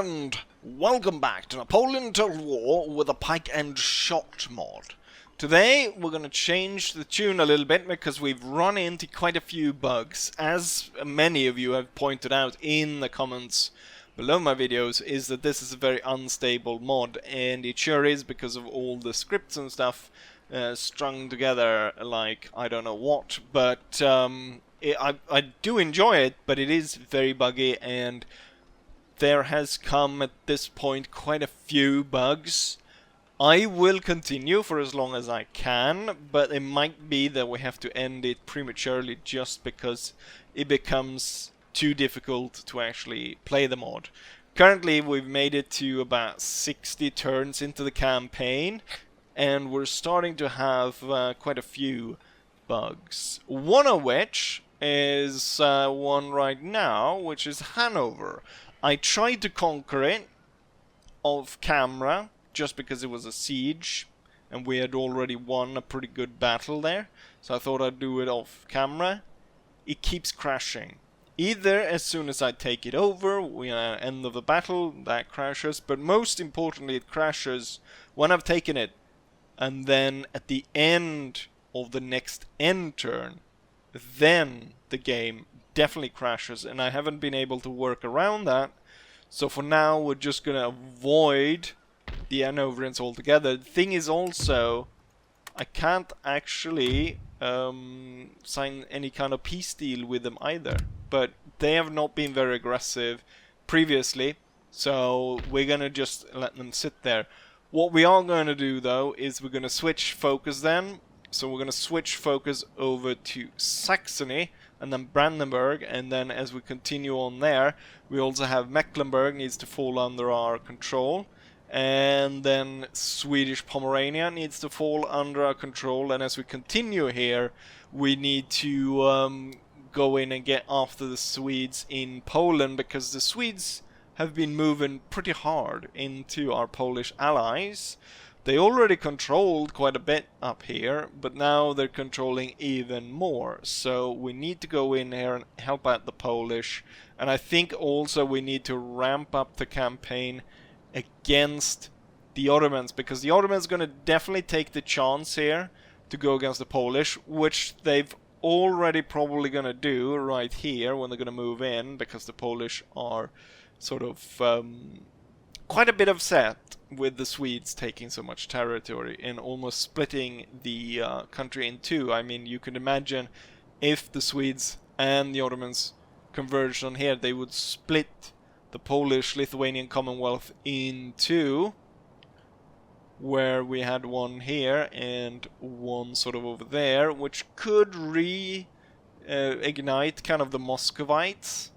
and welcome back to Napoleon Total War with a pike and shot mod. Today we're going to change the tune a little bit because we've run into quite a few bugs. As many of you have pointed out in the comments below my videos, is that this is a very unstable mod, and it sure is because of all the scripts and stuff strung together like I don't know what, but I do enjoy it, but it is very buggy, and there has come at this point quite a few bugs. I will continue for as long as I can, but it might be that we have to end it prematurely just because it becomes too difficult to actually play the mod. Currently we've made it to about 60 turns into the campaign, and we're starting to have quite a few bugs. One of which is one right now, which is Hanover. I tried to conquer it off camera just because it was a siege and we had already won a pretty good battle there, so I thought I'd do it off camera. It keeps crashing. Either as soon as I take it over, we are at the end of the battle, that crashes, but most importantly it crashes when I've taken it, and then at the end of the next end turn, then the game definitely crashes, and I haven't been able to work around that. So for now we're just gonna avoid the Hanoverians altogether. The thing is also, I can't actually sign any kind of peace deal with them either, but they have not been very aggressive previously, so we're gonna just let them sit there. What we are going to do though is we're gonna switch focus then. So we're going to switch focus over to Saxony and then Brandenburg, and then as we continue on there, we also have Mecklenburg needs to fall under our control, and then Swedish Pomerania needs to fall under our control, and as we continue here, we need to go in and get after the Swedes in Poland, because the Swedes have been moving pretty hard into our Polish allies. They already controlled quite a bit up here, but now they're controlling even more. So we need to go in here and help out the Polish. And I think also we need to ramp up the campaign against the Ottomans, because the Ottomans are going to definitely take the chance here to go against the Polish, which they've already probably going to do right here when they're going to move in, because the Polish are sort of quite a bit upset with the Swedes taking so much territory and almost splitting the country in two. I mean, you can imagine if the Swedes and the Ottomans converged on here, they would split the Polish-Lithuanian Commonwealth in two, where we had one here and one sort of over there, which could ignite kind of the Muscovites,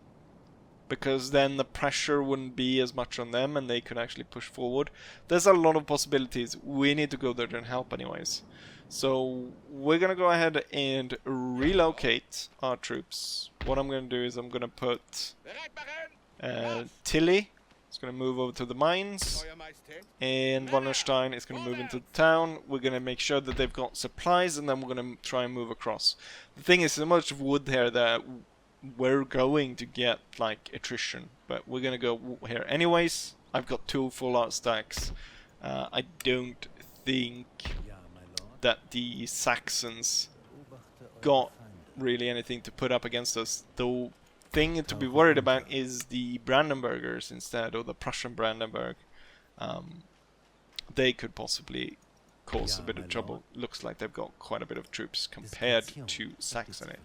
because then the pressure wouldn't be as much on them and they could actually push forward. There's a lot of possibilities. We need to go there and help anyways. So we're going to go ahead and relocate our troops. What I'm going to do is I'm going to put Tilly. It's going to move over to the mines. And Wallenstein is going to move into the town. We're going to make sure that they've got supplies, and then we're going to try and move across. The thing is, so much wood here that we're going to get like attrition, but we're gonna go here anyways. I've got 2 full out stacks. I don't think that the Saxons got really anything to put up against us. The thing to be worried about is the Brandenburgers instead, or the Prussian Brandenburg. They could possibly cause a bit of trouble. Looks like they've got quite a bit of troops compared to Saxony.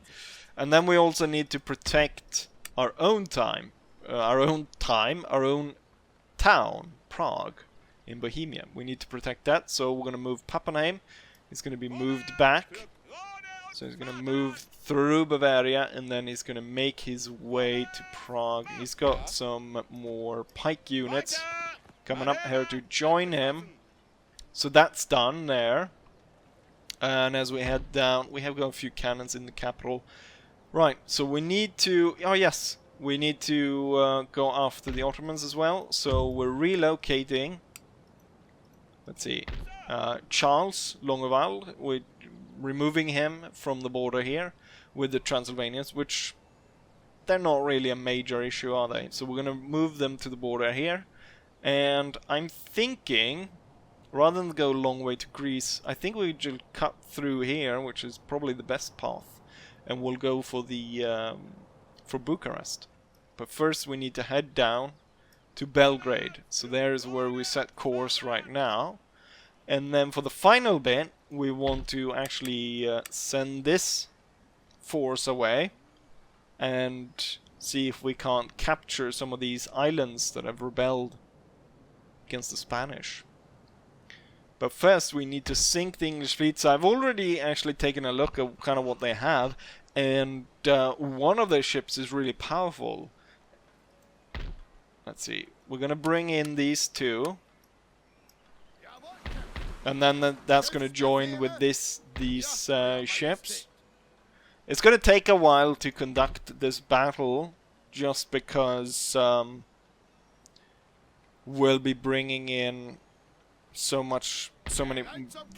And then we also need to protect our own town, Prague, in Bohemia. We need to protect that, so we're going to move Pappenheim. He's going to be moved back. So he's going to move through Bavaria, and then he's going to make his way to Prague. He's got some more pike units coming up here to join him. So that's done there. And as we head down, we have got a few cannons in the capital. Right, so we need to... Oh yes, we need to go after the Ottomans as well. So we're relocating. Let's see. Charles Longueval. We're removing him from the border here with the Transylvanians, which they're not really a major issue, are they? So we're going to move them to the border here. And I'm thinking, rather than go a long way to Greece, I think we should cut through here, which is probably the best path, and we'll go for the for Bucharest. But first we need to head down to Belgrade. So there's where we set course right now. And then for the final bit, we want to actually send this force away and see if we can't capture some of these islands that have rebelled against the Spanish. But first we need to sink the English fleet. So I've already actually taken a look at kind of what they have, and one of their ships is really powerful. Let's see, we're gonna bring in these two, and then that's gonna join with these ships. It's gonna take a while to conduct this battle, just because we'll be bringing in so many,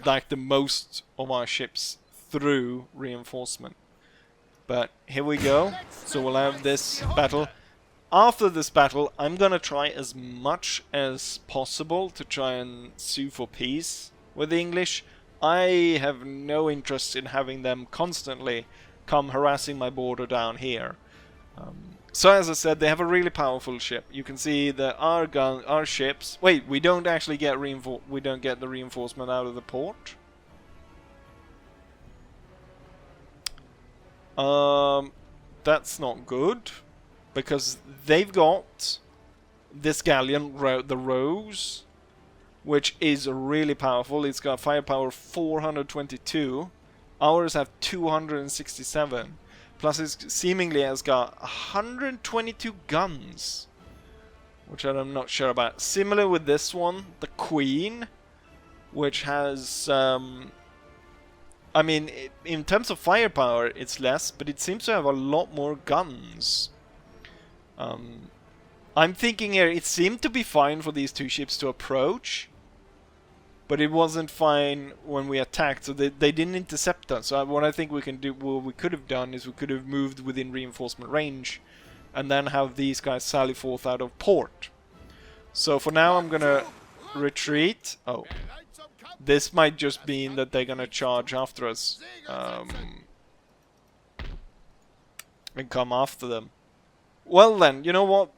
like the most of our ships through reinforcement. But here we go. So we'll have this battle. After this battle, I'm gonna try as much as possible to try and sue for peace with the English. I have no interest in having them constantly come harassing my border down here. So as I said, they have a really powerful ship. You can see that our ships. Wait, we don't actually get the reinforcement out of the port. That's not good, because they've got this galleon, the Rose, which is really powerful. It's got firepower 422. Ours have 267. Plus it seemingly has got 122 guns, which I'm not sure about. Similar with this one, the Queen, which has... I mean, in terms of firepower, it's less, but it seems to have a lot more guns. I'm thinking here, it seemed to be fine for these two ships to approach, but it wasn't fine when we attacked, so they didn't intercept us. So what I think we can do, what we could have done, is we could have moved within reinforcement range, and then have these guys sally forth out of port. So for now, I'm gonna retreat. Oh, this might just mean that they're gonna charge after us, and come after them. Well then, you know what?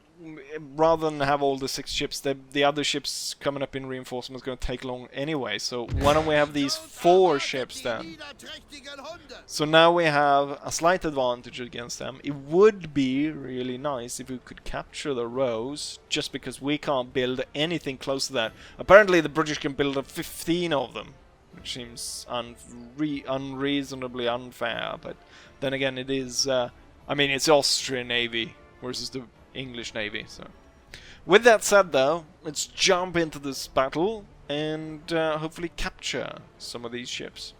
Rather than have all the 6 ships, the other ships coming up in reinforcement is going to take long anyway. So why don't we have these 4 ships then? So now we have a slight advantage against them. It would be really nice if we could capture the Rose, just because we can't build anything close to that. Apparently the British can build up 15 of them, which seems unreasonably unfair. But then again, it is... I mean, it's Austrian Navy versus the English Navy. So, with that said, though, let's jump into this battle and hopefully capture some of these ships.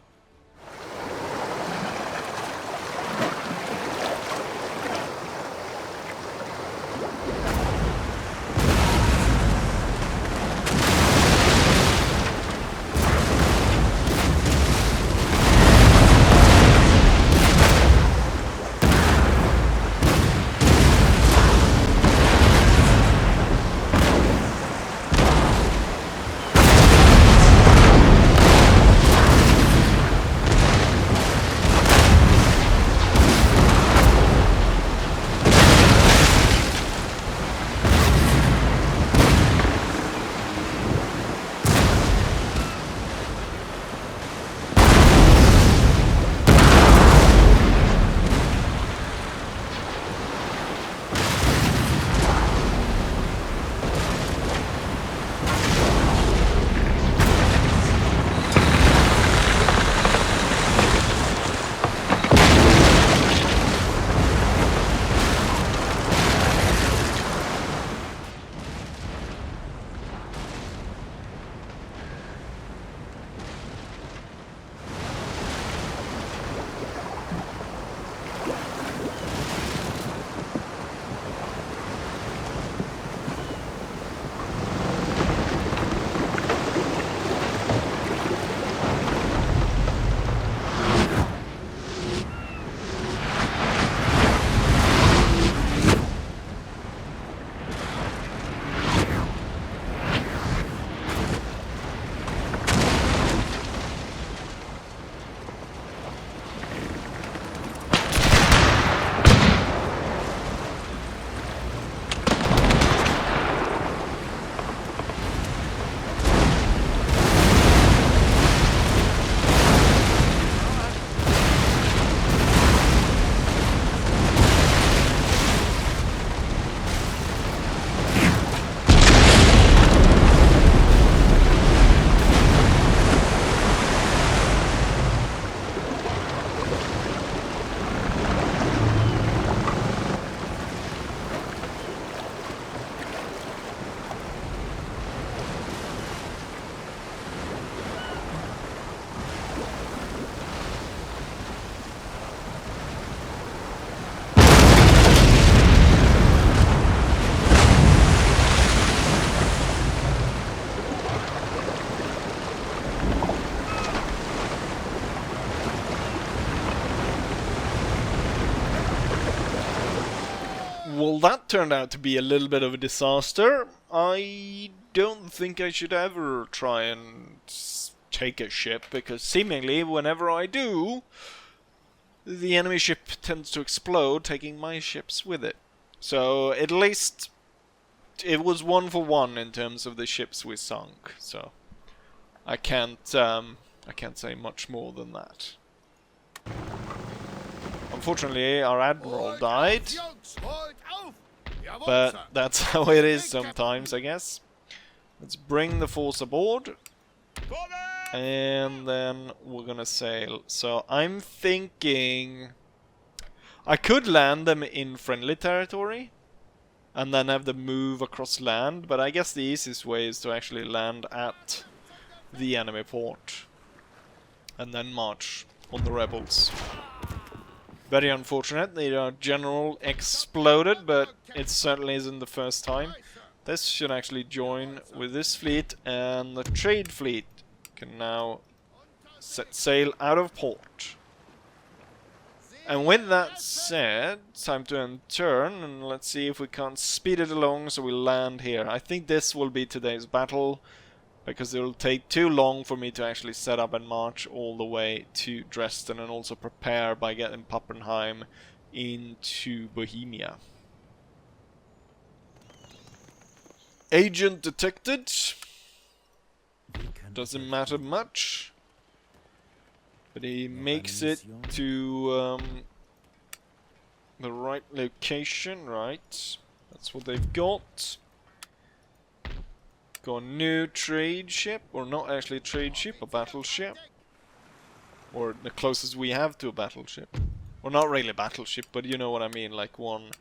that turned out to be a little bit of a disaster. I don't think I should ever try and take a ship, because seemingly whenever I do, the enemy ship tends to explode, taking my ships with it. So at least it was 1 for 1 in terms of the ships we sunk. So I can't say much more than that. Unfortunately, our admiral died, but that's how it is sometimes, I guess. Let's bring the force aboard, and then we're gonna sail. So I'm thinking I could land them in friendly territory and then have them move across land, but I guess the easiest way is to actually land at the enemy port and then march on the rebels. Very unfortunate, the general exploded, but it certainly isn't the first time. This should actually join with this fleet, and the trade fleet can now set sail out of port. And with that said, time to turn, and let's see if we can't speed it along so we land here. I think this will be today's battle, because it will take too long for me to actually set up and march all the way to Dresden, and also prepare by getting Pappenheim into Bohemia. Agent detected. Doesn't matter much, but he makes it to the right location, right? That's what they've got. Got a new trade ship, or not actually a trade ship, a battleship. Or the closest we have to a battleship. Or not really a battleship, but you know what I mean, like one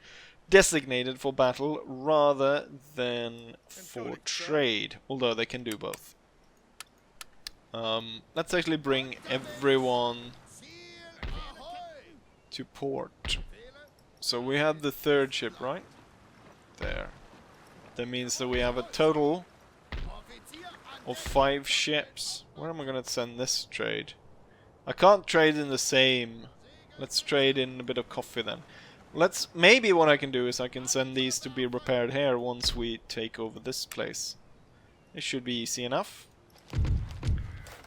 designated for battle rather than for trade. Although they can do both. Let's actually bring everyone to port. So we had the third ship, right? There. That means that we have a total of 5 ships. Where am I gonna send this trade? I can't trade in the same. Let's trade in a bit of coffee then. Maybe what I can do is I can send these to be repaired here once we take over this place. It should be easy enough.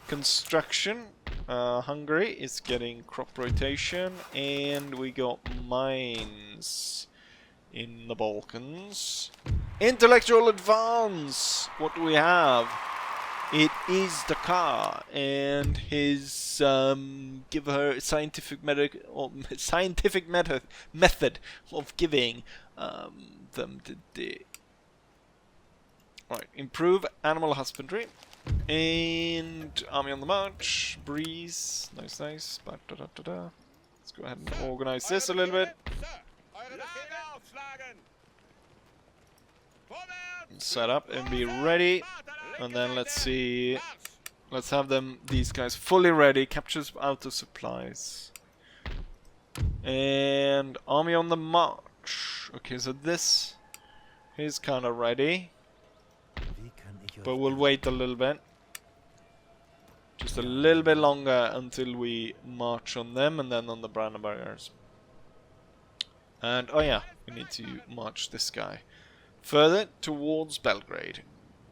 Construction. Hungary is getting crop rotation, and we got mines in the Balkans. Intellectual advance! What do we have? It is the car, and his give her scientific method of giving them the right. Improve animal husbandry and army on the march. Breeze, nice. Let's go ahead and organize this a little bit. Set up and be ready, and then let's see. Let's have these guys fully ready. Captures out of supplies and army on the march. Okay, so this is kind of ready, but we'll wait a little bit, just a little bit longer until we march on them and then on the Brandenburgers. And oh yeah, we need to march this guy further towards Belgrade.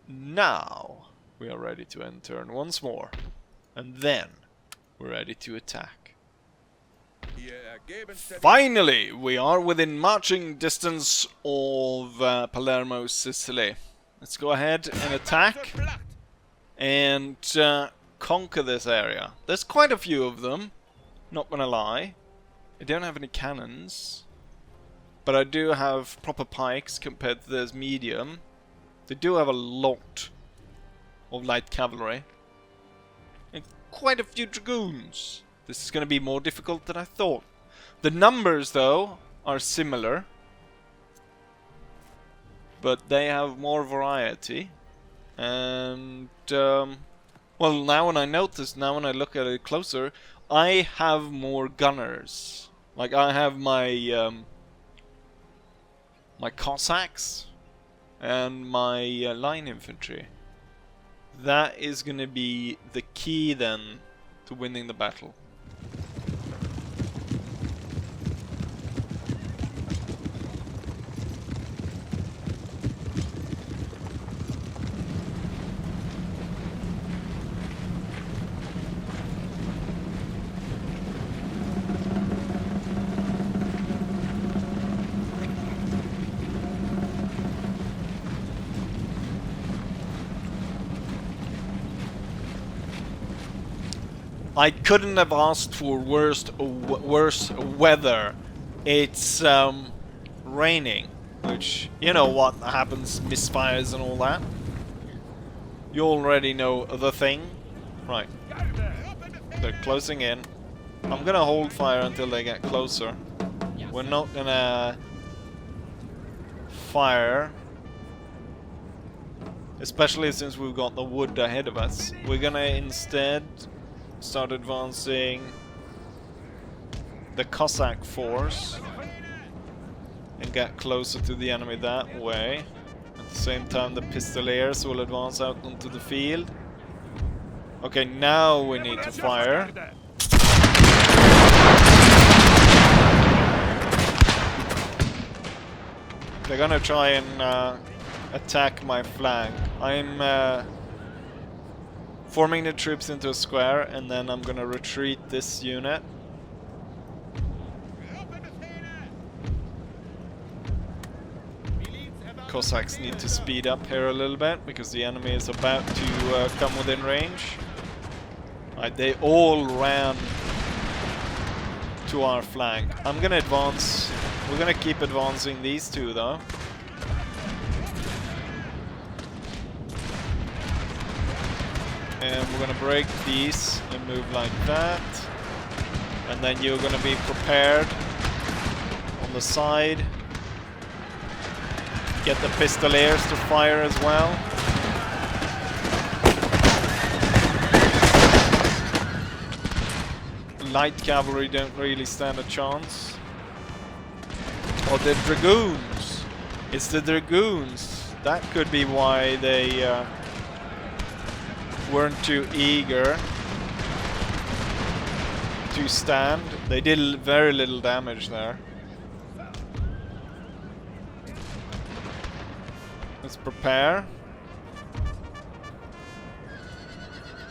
Now we are ready to end turn once more, and then we're ready to attack. Finally, we are within marching distance of Palermo, Sicily. Let's go ahead and attack and conquer this area. There's quite a few of them, not gonna lie. I don't have any cannons, but I do have proper pikes compared to this medium. They do have a lot of light cavalry and quite a few dragoons. This is going to be more difficult than I thought. The numbers, though, are similar, but they have more variety. And well, now when I notice, now when I look at it closer, I have more gunners. Like I have my my Cossacks and my line infantry. That is going to be the key then to winning the battle. I couldn't have asked for worse weather. It's raining, which, you know what happens, misfires and all that. You already know the thing. Right. They're closing in. I'm gonna hold fire until they get closer. We're not gonna fire, especially since we've got the wood ahead of us. We're gonna instead start advancing the Cossack force and get closer to the enemy that way. At the same time, the Pistoliers will advance out onto the field. Okay, now we need to fire. They're gonna try and attack my flank. I'm forming the troops into a square, and then I'm gonna retreat this unit. Cossacks need to speed up here a little bit because the enemy is about to come within range. Right, they all ran to our flank. I'm gonna advance. We're gonna keep advancing these two though. And we're gonna break these and move like that. And then you're gonna be prepared on the side. Get the Pistoliers to fire as well. Light cavalry don't really stand a chance. Or the Dragoons. It's the Dragoons. That could be why they weren't too eager to stand. They did very little damage there. Let's prepare.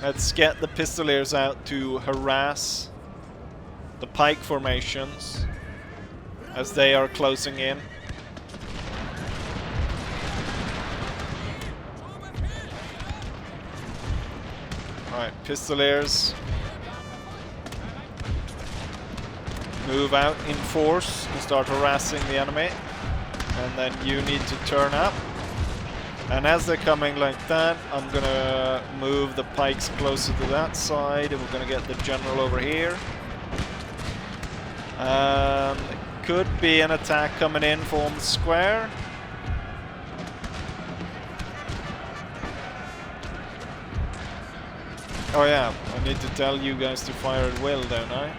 Let's get the Pistoliers out to harass the pike formations as they are closing in. Alright, Pistoliers. Move out in force and start harassing the enemy. And then you need to turn up. And as they're coming like that, I'm gonna move the pikes closer to that side, and we're gonna get the general over here. Could be an attack coming in from the square. Oh yeah, I need to tell you guys to fire at will, don't I?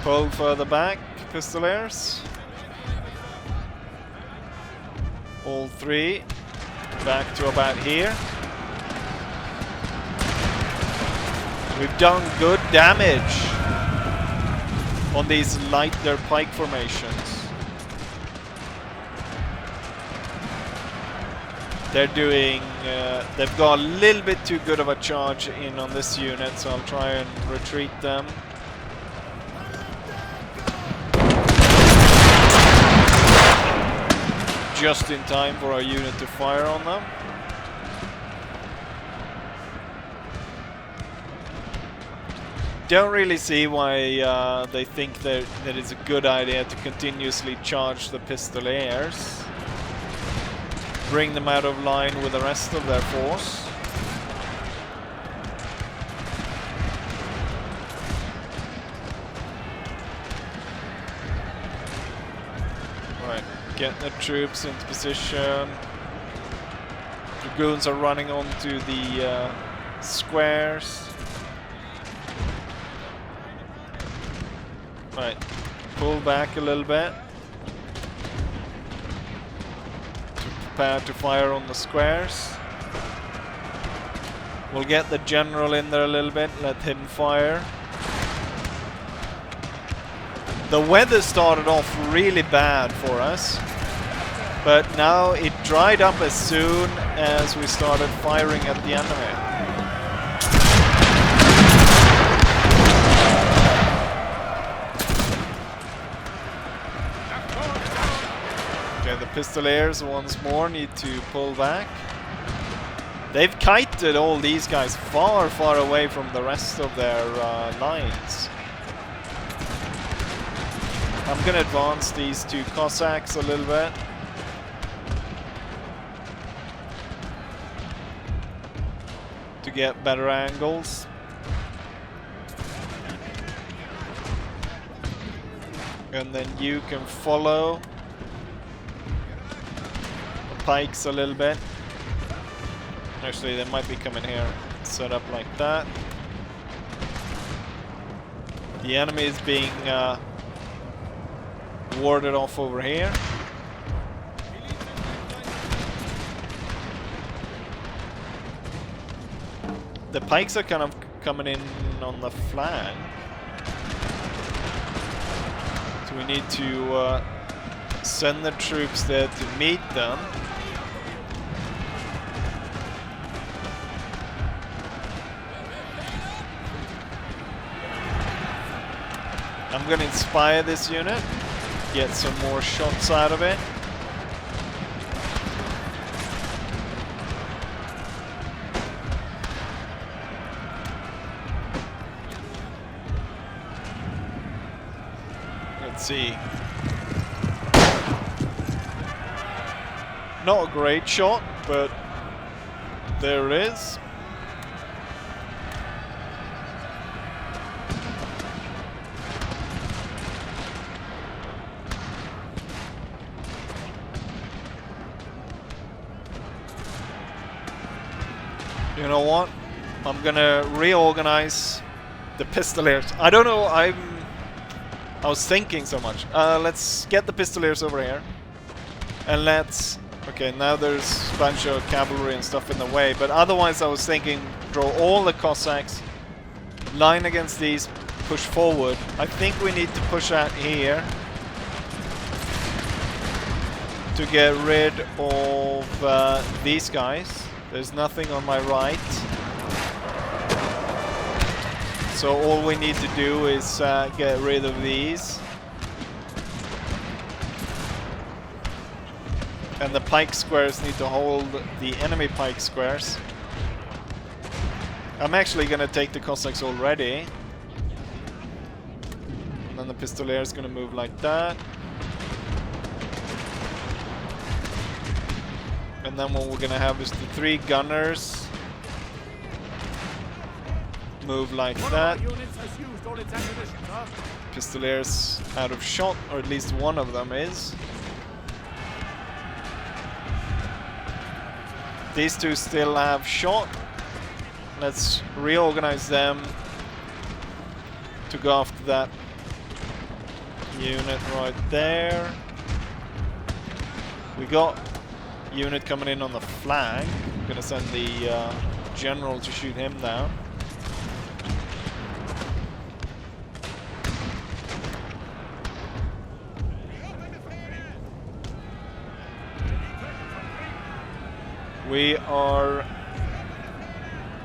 Pull further back, Pistoliers. All three back to about here. We've done good damage on these lighter pike formations. They're doing, they've got a little bit too good of a charge in on this unit, so I'll try and retreat them. Just in time for our unit to fire on them. Don't really see why they think that it's a good idea to continuously charge the Pistoliers. Bring them out of line with the rest of their force. Right, get the troops into position. Dragoons are running onto the squares. Right, pull back a little bit. Prepare to fire on the squares. We'll get the general in there a little bit, let him fire. The weather started off really bad for us, but now it dried up as soon as we started firing at the enemy. Pistoliers once more need to pull back. They've kited all these guys far, far away from the rest of their lines. I'm gonna advance these two Cossacks a little bit. To get better angles. And then you can follow the pikes a little bit. Actually, they might be coming here. Set up like that. The enemy is being warded off over here. The pikes are kind of coming in on the flank. So we need to send the troops there to meet them. I'm gonna inspire this unit, get some more shots out of it. Let's see. Not a great shot, but there it is. You know what? I'm gonna reorganize the Pistoliers. I don't know, I was thinking so much. Let's get the Pistoliers over here. And let's... Okay, now there's a bunch of cavalry and stuff in the way, but otherwise I was thinking draw all the Cossacks, line against these, push forward. I think we need to push out here to get rid of these guys. There's nothing on my right. So all we need to do is get rid of these. And the pike squares need to hold the enemy pike squares. I'm actually gonna take the Cossacks already. And then the Pistolier is gonna move like that. And then what we're gonna have is the 3 gunners move like that. Pistoliers out of shot, or at least one of them is. These two still have shot. Let's reorganize them to go after that unit right there. We got unit coming in on the flank. I'm gonna send the general to shoot him down. We are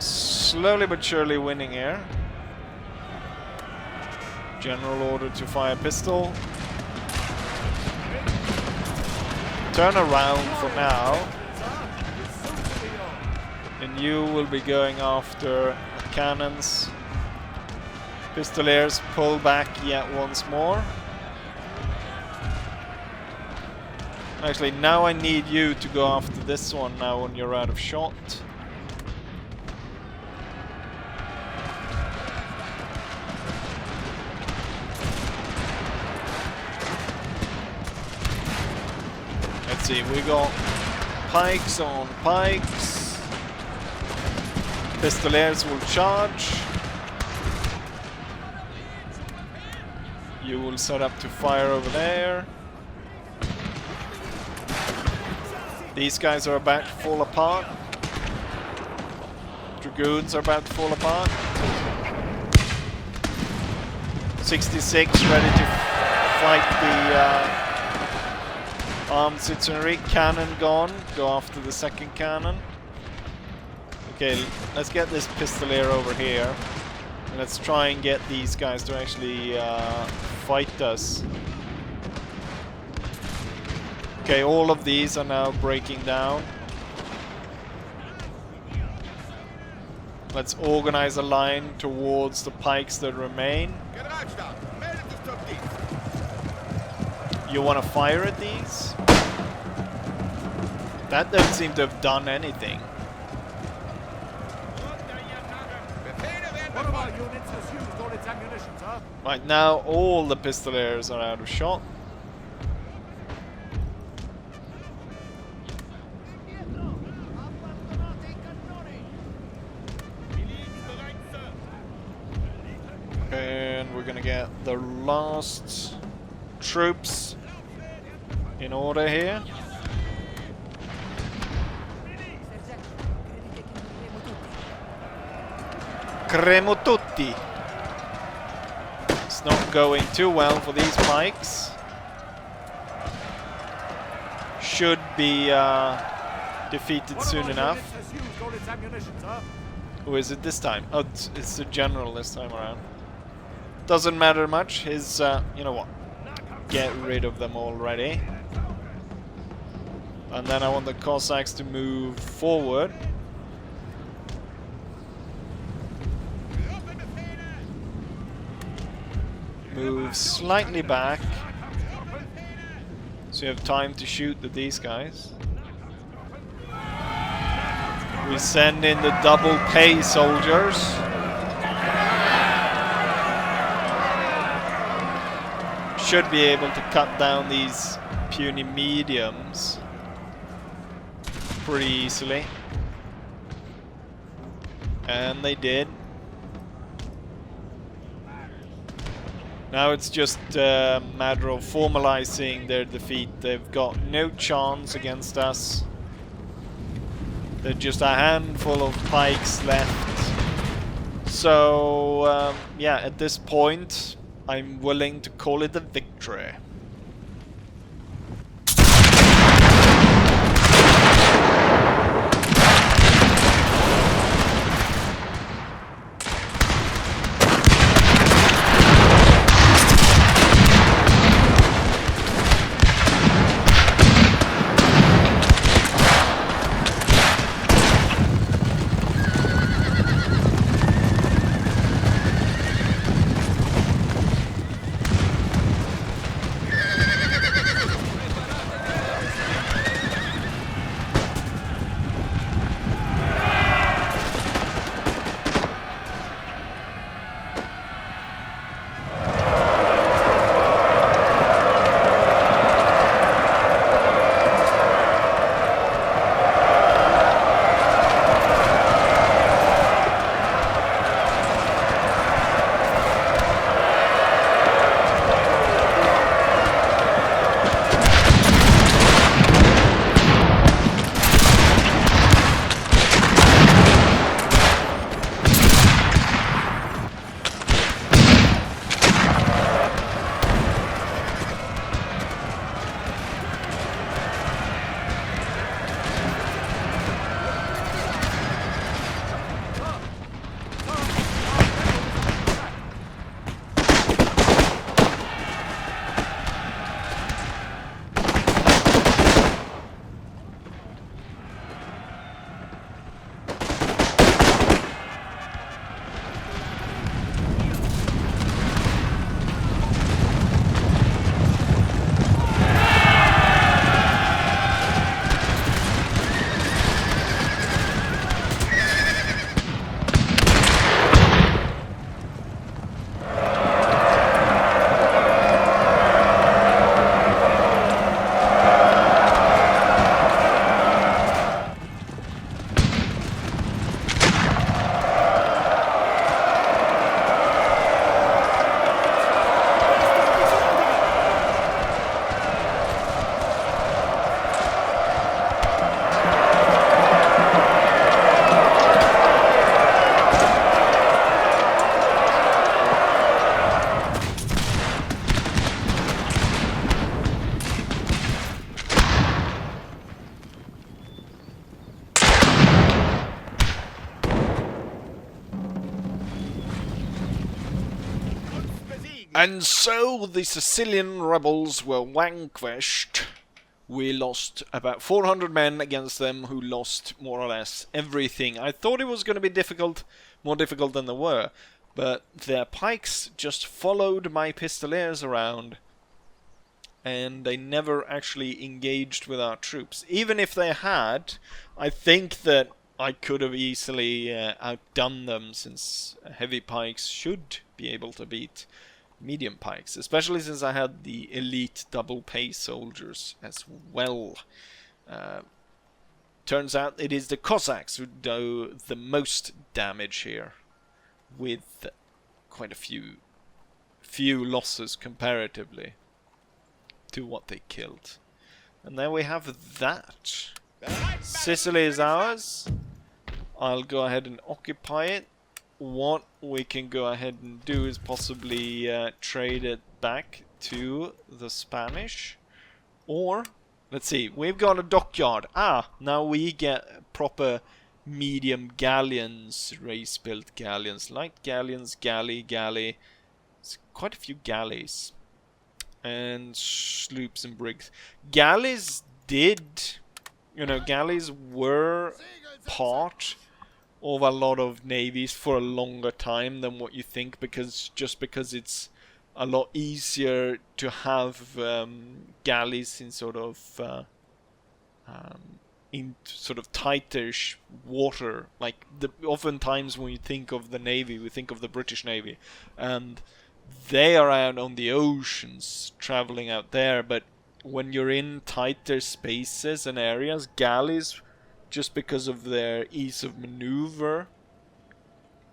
slowly but surely winning here. General order to fire pistol. Turn around for now. And you will be going after cannons. Pistoliers pull back yet once more. Actually, now I need you to go after this one now when you're out of shot. Let's see, we got pikes on pikes. Pistoliers will charge. You will set up to fire over there. These guys are about to fall apart. Dragoons are about to fall apart. 66 ready to fight the armed citizenry. Cannon gone. Go after the second cannon. Okay, let's get this Pistolier over here. And let's try and get these guys to actually fight us. Okay, all of these are now breaking down. Let's organize a line towards the pikes that remain. You want to fire at these? That doesn't seem to have done anything. One of our units has used all its ammunition, sir. Right now, all the pistoleros are out of shot. And we're gonna get the last troops in order here. Cremo tutti. It's not going too well for these pikes. Should be defeated soon enough. Who is it this time? Oh, it's the general this time around. Doesn't matter much. His, you know what? Get rid of them already. And then I want the Cossacks to move forward. Move slightly back. So you have time to shoot at these guys. We send in the double pay soldiers. Should be able to cut down these puny mediums pretty easily. And they did. Now it's just a matter of formalizing their defeat. They've got no chance against us. They're just a handful of pikes left. So, yeah, at this point, I'm willing to call it a victory. And so the Sicilian rebels were vanquished We lost about 400 men against them, who lost more or less everything. I thought it was going to be difficult, more difficult than they were, but their pikes just followed my pistoliers around, and they never actually engaged with our troops. Even if they had, I think that I could have easily outdone them, since heavy pikes should be able to beat medium pikes, especially since I had the elite double pay soldiers as well. Turns out it is the Cossacks who do the most damage here, with quite a few losses comparatively to what they killed. And then we have that. Sicily is ours. I'll go ahead and occupy it. What we can go ahead and do is possibly trade it back to the Spanish. Or, let's see, we've got a dockyard. Now we get proper medium galleons, race-built galleons, light galleons, galley. It's quite a few galleys. And sloops and brigs. Galleys galleys were part of a lot of navies for a longer time than what you think, because it's a lot easier to have galleys in sort of tighter water. Like oftentimes when you think of the navy, we think of the British Navy, and they are out on the oceans traveling out there. But when you're in tighter spaces and areas, galleys, just because of their ease of maneuver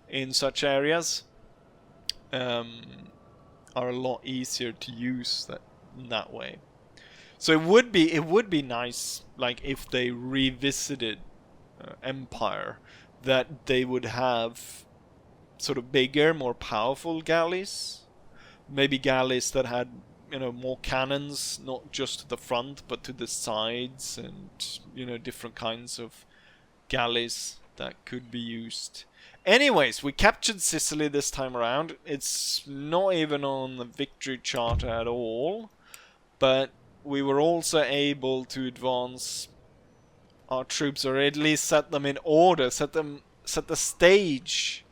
in such areas, are a lot easier to use that way. So it would be nice, like if they revisited Empire, that they would have sort of bigger, more powerful galleys. Maybe galleys that had more cannons, not just to the front, but to the sides, and, different kinds of galleys that could be used. Anyways, we captured Sicily this time around. It's not even on the victory chart at all, but we were also able to advance our troops, or at least set them in order, set the stage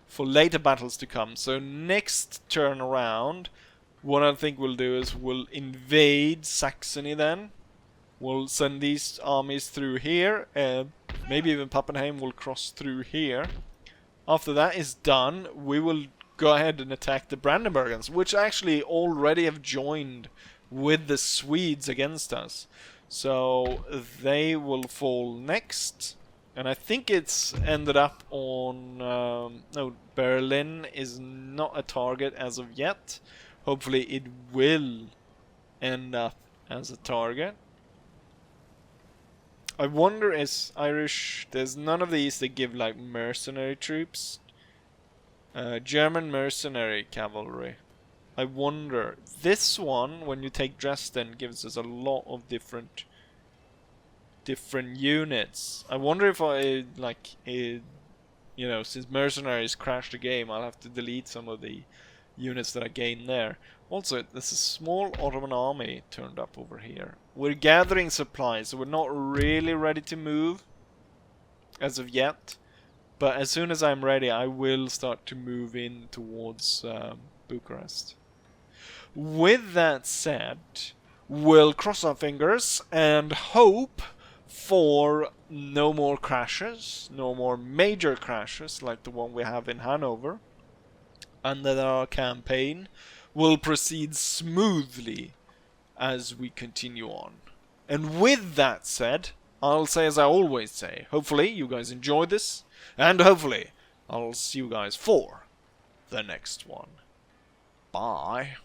for later battles to come. So next turn around, what I think we'll do is we'll invade Saxony then. We'll send these armies through here, maybe even Pappenheim will cross through here. After that is done, we will go ahead and attack the Brandenburgans, which actually already have joined with the Swedes against us. So they will fall next. And I think it's ended up on... no, Berlin is not a target as of yet. Hopefully it will end up as a target. I wonder, is Irish... There's none of these that give like mercenary troops. German mercenary cavalry. I wonder. This one, when you take Dresden, gives us a lot of different units. I wonder if since mercenaries crashed the game, I'll have to delete some of the units that I gained there. Also, there's a small Ottoman army turned up over here. We're gathering supplies, so we're not really ready to move as of yet. But as soon as I'm ready, I will start to move in towards Bucharest. With that said, we'll cross our fingers and hope for no more crashes, no more major crashes like the one we have in Hanover, and that our campaign will proceed smoothly as we continue on. And with that said, I'll say as I always say, hopefully you guys enjoyed this, and hopefully I'll see you guys for the next one. Bye.